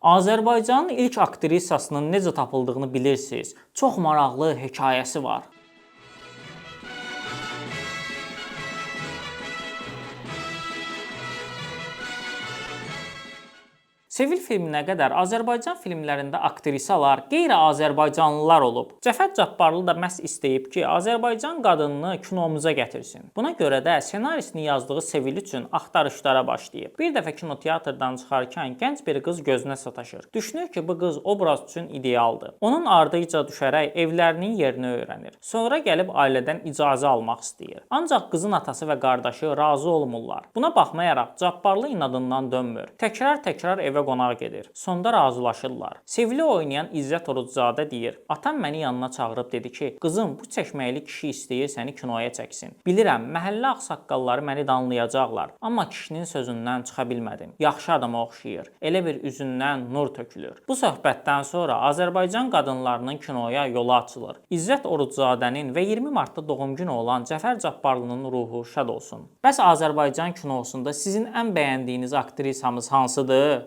Azərbaycanın ilk aktrisasının necə tapıldığını bilirsiniz. Çox maraqlı hekayəsi var. Sevil filminə qədər Azərbaycan filmlərində aktrisalar qeyri-azərbaycanlılar olub. Cəfər Cabbarlı da məhz istəyib ki, Azərbaycan qadınını kinomuza gətirsin. Buna görə də ssenarisini yazdığı Sevil üçün axtarışlara başlayıb. Bir dəfə kinoteatrdan çıxarkən gənc bir qız gözünə sataşır. Düşünür ki, bu qız obraz üçün idealdır. Onun ardıca düşərək evlərinin yerini öyrənir. Sonra gəlib ailədən icazə almaq istəyir. Ancaq qızın atası və qardaşı razı olmurlar. Buna baxmayaraq Cabbarlı inadından dönmür. Təkrar evə qonaq gedir. Sonda razılaşırlar. Sevili oynayan İzzət Oruczadə deyir: "Atam məni yanına çağırıb dedi ki, qızım, bu çəkməyli kişi istəyir səni kinoya çəksin. Bilirəm, məhəllə ağsaqqalları məni danlayacaqlar, amma kişinin sözündən çıxa bilmədim. Yaxşı adama oxşayır. Elə bir üzündən nur tökülür." Bu söhbətdən sonra Azərbaycan qadınlarının kinoya yolu açılır. İzzət Oruczadənin və 20 martda doğum günü olan Cəfər Cabbarlının ruhu şad olsun. Bəs Azərbaycan kinosunda sizin ən bəyəndiyiniz aktrisamız hansıdır?